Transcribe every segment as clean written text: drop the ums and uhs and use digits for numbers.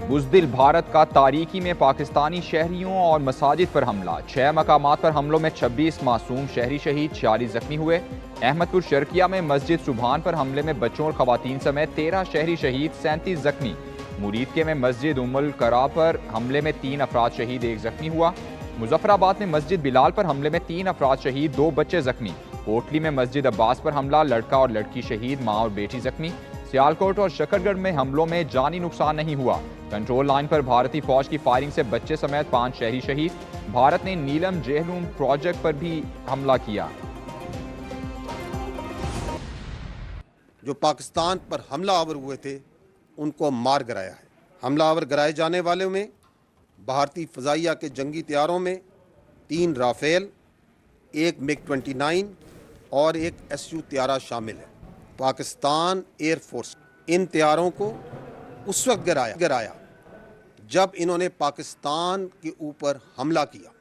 बुज़दिल भारत का तारीकी में पाकिस्तानी शहरियों और मसाजिद पर हमला। 6 मकामात पर हमलों में 26 मासूम शहरी शहीद, 46 जख्मी हुए। अहमदपुर शर्किया में मस्जिद सुबहान पर हमले में बच्चों और खवातीन समेत 13 शहरी शहीद, 37 जख्मी। मुरीदके में मस्जिद उम्मुल करा पर हमले में 3 अफराद शहीद, 1 जख्मी हुआ। मुजफ्फराबाद में मस्जिद बिलाल पर हमले में 3 अफराद शहीद, 2 बच्चे जख्मी। कोटली में मस्जिद अब्बास पर हमला, लड़का और लड़की शहीद, माँ और बेटी जख्मी। सियालकोट और शकरगढ़ में हमलों में जानी नुकसान नहीं हुआ। कंट्रोल लाइन पर भारतीय फौज की फायरिंग से बच्चे समेत 5 शहरी शहीद। भारत ने नीलम जेहलूम प्रोजेक्ट पर भी हमला किया। जो पाकिस्तान पर हमलावर हुए थे उनको मार गिराया है। हमलावर गिराए जाने वालों में भारतीय फ़ज़ाइया के जंगी तैयारों में 3 राफेल, 1 MiG-29 और 1 SU तैयारा शामिल है। पाकिस्तान एयरफोर्स इन तैयारों को उस वक्त गिराया जब इन्होंने पाकिस्तान के ऊपर हमला किया।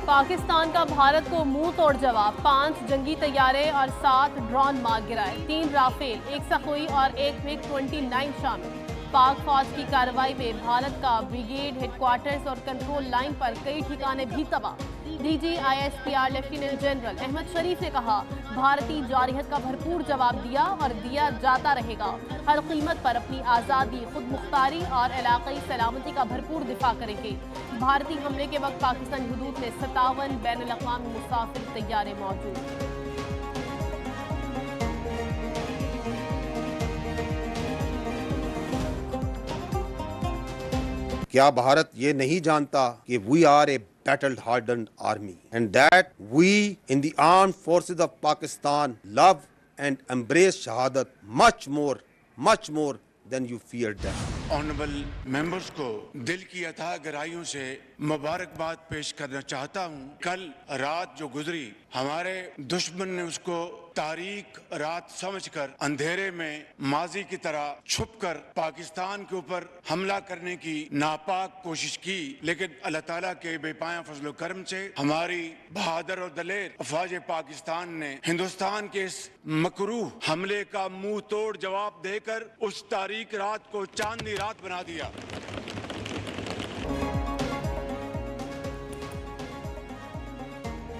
पाकिस्तान का भारत को मुंह तोड़ जवाब, 5 जंगी तैयारे और 7 ड्रोन मार गिराए, 3 राफेल, 1 सखोई और 1 MiG-29 शामिल। पाक फौज की कार्रवाई में भारत का ब्रिगेड हेडक्वार्टर्स और कंट्रोल लाइन पर कई ठिकाने भी तबाह। DG ISPR lieutenant general Ahmed Sharif ने कहा, भारतीय जारहियत का भरपूर जवाब दिया और दिया जाता रहेगा। हर कीमत पर अपनी आज़ादी, खुद मुख्तारी और इलाक़ाई सलामती का भरपूर दिफा करेंगे। भारतीय हमले के वक्त पाकिस्तान हुदूद में 57 बैनुल-अक़वामी मुसाफिर तैयारे मौजूद। क्या भारत ये नहीं जानता कि we are a battle hardened army and that we in the armed forces of Pakistan love and embrace shahadat much more than you feared them. Honourable members को दिल की अथाह गहराइयों से मुबारकबाद पेश करना चाहता हूं। कल रात जो गुजरी, हमारे दुश्मन ने उसको तारीक रात समझकर अंधेरे में माजी की तरह छुपकर पाकिस्तान के ऊपर हमला करने की नापाक कोशिश की, लेकिन अल्लाह ताला के बेपाया फजल करम से हमारी बहादुर और दलेर अफवाज पाकिस्तान ने हिंदुस्तान के इस मकरूह हमले का मुंह तोड़ जवाब देकर उस तारीक रात को चांदनी रात बना दिया।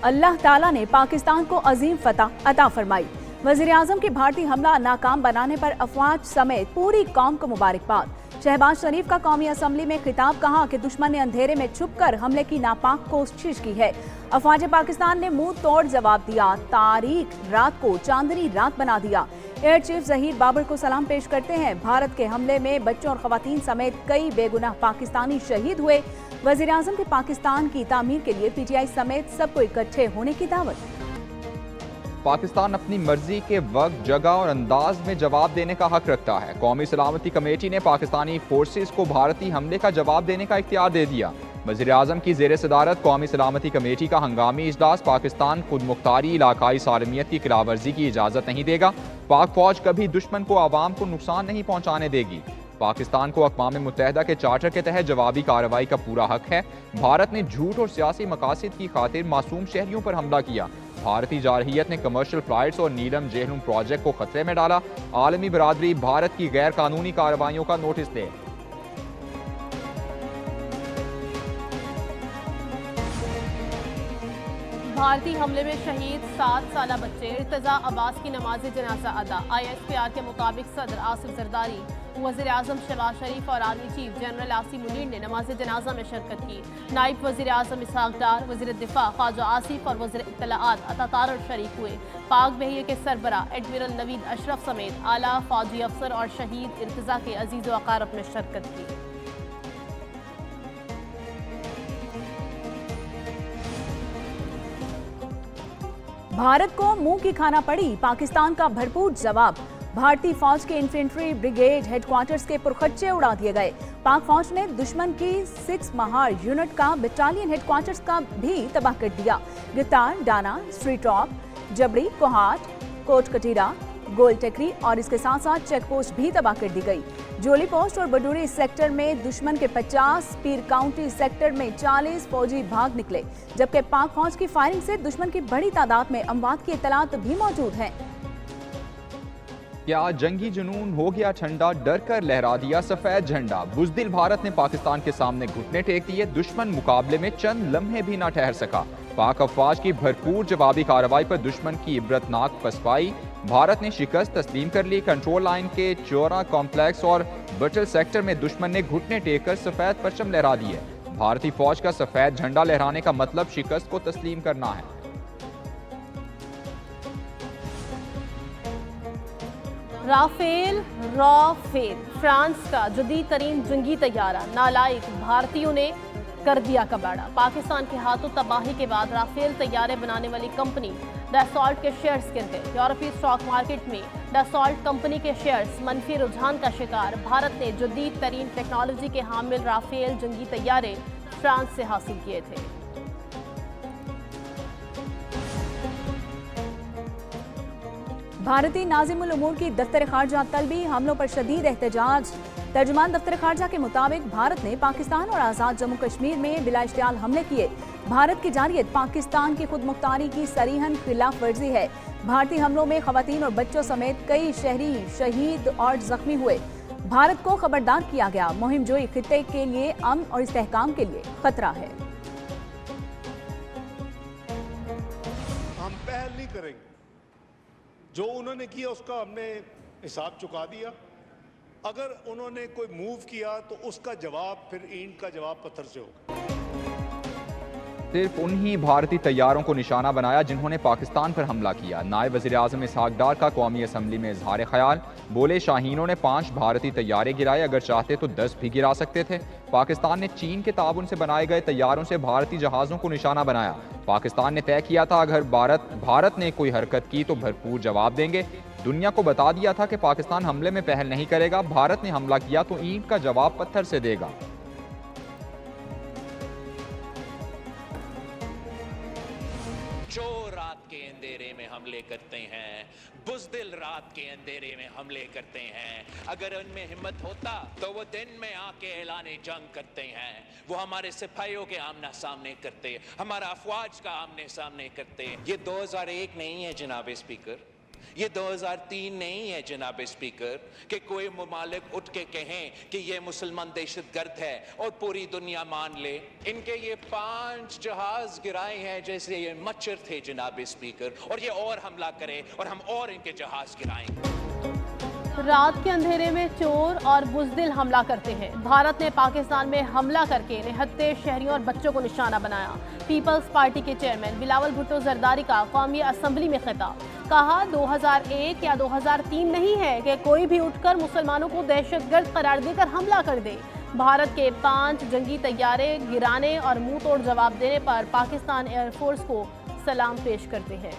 अल्लाह ताला ने पाकिस्तान को अजीम फतह अता फरमाई। वज़ीर आज़म के भारतीय हमला नाकाम बनाने पर अफवाज समेत पूरी कौम को मुबारकबाद। शहबाज शरीफ का कौमी असम्बली में खिताब, कहा कि दुश्मन ने अंधेरे में छुपकर हमले की नापाक कोशिश की है। अफवाज पाकिस्तान ने मुंह तोड़ जवाब दिया, तारीक रात को चांदनी रात बना दिया। एयर चीफ ज़हीर बाबर को सलाम पेश करते हैं। भारत के हमले में बच्चों और खवातीन समेत कई बेगुनाह पाकिस्तानी शहीद हुए। वज़ीर आज़म के पाकिस्तान की तामीर के लिए PTI समेत सबको इकट्ठे होने की दावत। पाकिस्तान अपनी मर्जी के वक्त, जगह और अंदाज में जवाब देने का हक रखता है। कौमी सलामती कमेटी ने पाकिस्तानी फोर्सेस को भारतीय हमले का जवाब देने का इख्तियार दे दिया। वज़ीर आज़म की ज़ेर सदारत कौमी सलामती कमेटी का हंगामी इजलास, पाकिस्तान खुद मुख्तारी, इलाकाई सालमियत की खिलाफवर्जी की इजाज़त नहीं देगा। पाक फौज कभी दुश्मन को आवाम को नुकसान नहीं पहुँचाने देगी। पाकिस्तान को अक़वाम मुत्तहिदा के चार्टर के तहत जवाबी कार्रवाई का पूरा हक है। भारत ने झूठ और सियासी मकासद की खातिर मासूम शहरियों पर हमला किया। भारतीय जारहियत ने कमर्शियल फ्लाइट्स और नीलम जेहलूम प्रोजेक्ट को खतरे में डाला। आलमी बरादरी भारत की गैर कानूनी कार्रवाइयों का नोटिस दे। भारतीय हमले में शहीद 7 साला बच्चे, इर्तजा अब्बास की नमाज जनाजा अदा। ISPR के मुताबिक सदर आसिफ जरदारी, वज़ीर आज़म शहबाज शरीफ और army chief general Asim Munir ने नमाज जनाजा में शिरकत की। नायब वज़ीर आज़म इसहाक डार, वज़ीर दिफा ख्वाजा आसिफ और वज़ीर इत्तलाआत अता तारड़ शरीक हुए। पाक बहिए के सरबरा एडमिरल नवीद अशरफ समेत आला फौजी अफसर और शहीद इर्तजा के अजीज़ व अकारब में शिरकत की। भारत को मुंह की खाना पड़ी, पाकिस्तान का भरपूर जवाब। भारतीय फौज के इन्फेंट्री ब्रिगेड हेडक्वार्टर्स के पुरखच्चे उड़ा दिए गए। पाक फौज ने दुश्मन की 6 महार यूनिट का बटालियन हेडक्वार्टर्स का भी तबाह कर दिया। गिरतार, डाना, स्ट्रीटॉप, जबड़ी, कोहाट, कोट कटीरा, गोल टेकरी और इसके साथ साथ चेक पोस्ट भी तबाह कर दी गई। जोली पोस्ट और बडूरी सेक्टर में दुश्मन के 50, पीर काउंटी सेक्टर में 40 फौजी भाग निकले, जबकि पाक फौज की फायरिंग से दुश्मन की बड़ी तादाद में अमवात की इत्तलात भी मौजूद है। क्या जंगी जुनून हो गया ठंडा, डर कर लहरा दिया सफेद झंडा। बुज़दिल भारत ने पाकिस्तान के सामने घुटने टेक दिए, दुश्मन मुकाबले में चंद लम्हे भी ना ठहर सका। पाक अफवाज की भरपूर जवाबी कार्रवाई पर दुश्मन की इबरतनाक पसपाई। भारत ने शिकस्त तस्लीम कर ली। कंट्रोल लाइन के चौरा कॉम्प्लेक्स और बटल सेक्टर में दुश्मन ने घुटने टेक कर सफेद परचम लहरा दिए। भारतीय फौज का सफेद झंडा लहराने का मतलब शिकस्त को तस्लीम करना है। राफेल रॉफेल, फ्रांस का जदीद तरीन जंगी तैयारा नालायक भारतीयों ने कर दिया कबाड़ा। पाकिस्तान के हाथों तबाही के बाद राफेल तैयारे बनाने वाली कंपनी डसॉल्ट के शेयर्स गिर गए। यूरोपीय स्टॉक मार्केट में डसॉल्ट कंपनी के शेयर्स मनफी रुझान का शिकार। भारत ने जदीद तरीन टेक्नोलॉजी के हामिल राफेल जंगी तैयारे फ्रांस से हासिल किए थे। भारतीय नाज़िमुल उमूर की दफ्तर खारजा तलबी, हमलों पर शदीद एहतजाज। तर्जुमान दफ्तर खारजा के मुताबिक भारत ने पाकिस्तान और आज़ाद जम्मू कश्मीर में बिला इश्तियाल हमले किए। भारत की जारियत पाकिस्तान की खुद मुख्तारी की सरीहन खिलाफ वर्जी है। भारतीय हमलों में खवातीन और बच्चों समेत कई शहरी शहीद और जख्मी हुए। भारत को खबरदार किया गया, मुहिम जोई खित्ते के लिए अमन और इस्तेहकाम के लिए खतरा है। हम पहल नहीं करेंगे, जो उन्होंने किया उसका हमने हिसाब चुका दिया। अगर उन्होंने कोई मूव किया तो उसका जवाब फिर ईंट का जवाब पत्थर से होगा। सिर्फ उन्हीं भारतीय तैयारों को निशाना बनाया जिन्होंने पाकिस्तान पर हमला किया। नायब वज़ीर-ए-आज़म इसहाक डार का कौमी असम्बली में इजहार ख्याल, बोले शाहीनों ने 5 भारतीय तैयारे गिराए, अगर चाहते तो 10 भी गिरा सकते थे। पाकिस्तान ने चीन के ताबुन से बनाए गए तैयारों से भारतीय जहाज़ों को निशाना बनाया। पाकिस्तान ने तय किया था अगर भारत ने कोई हरकत की तो भरपूर जवाब देंगे। दुनिया को बता दिया था कि पाकिस्तान हमले में पहल नहीं करेगा, भारत ने हमला किया तो ईंट का जवाब पत्थर से देगा। रात के अंधेरे में हमले करते हैं, बुज़दिल रात के अंधेरे में हमले करते हैं। अगर उनमें हिम्मत होता तो वो दिन में आके ऐलाने जंग करते हैं। वो हमारे सिपाहियों के आमना सामने करते, हमारा अफवाज का आमने सामने करते। ये 2001 नहीं है जनाब स्पीकर, ये 2003 नहीं है जनाब स्पीकर कि कोई ममालिक उठ के कहें कि ये मुसलमान दहशतगर्द है और पूरी दुनिया मान ले। इनके ये 5 जहाज गिराए हैं जैसे ये मच्छर थे जनाब स्पीकर, और ये और हमला करे और हम और इनके जहाज गिराएंगे। रात के अंधेरे में चोर और बुज़दिल हमला करते हैं। भारत ने पाकिस्तान में हमला करके निहत्ते शहरियों और बच्चों को निशाना बनाया। पीपल्स पार्टी के चेयरमैन बिलावल भुट्टो जरदारी का कौमी असम्बली में खिताब, कहा 2001 या 2003 नहीं है कि कोई भी उठकर मुसलमानों को दहशतगर्द करार देकर हमला कर दे। भारत के 5 जंगी तैयारे गिराने और मुंह तोड़ जवाब देने पर पाकिस्तान एयरफोर्स को सलाम पेश करते हैं।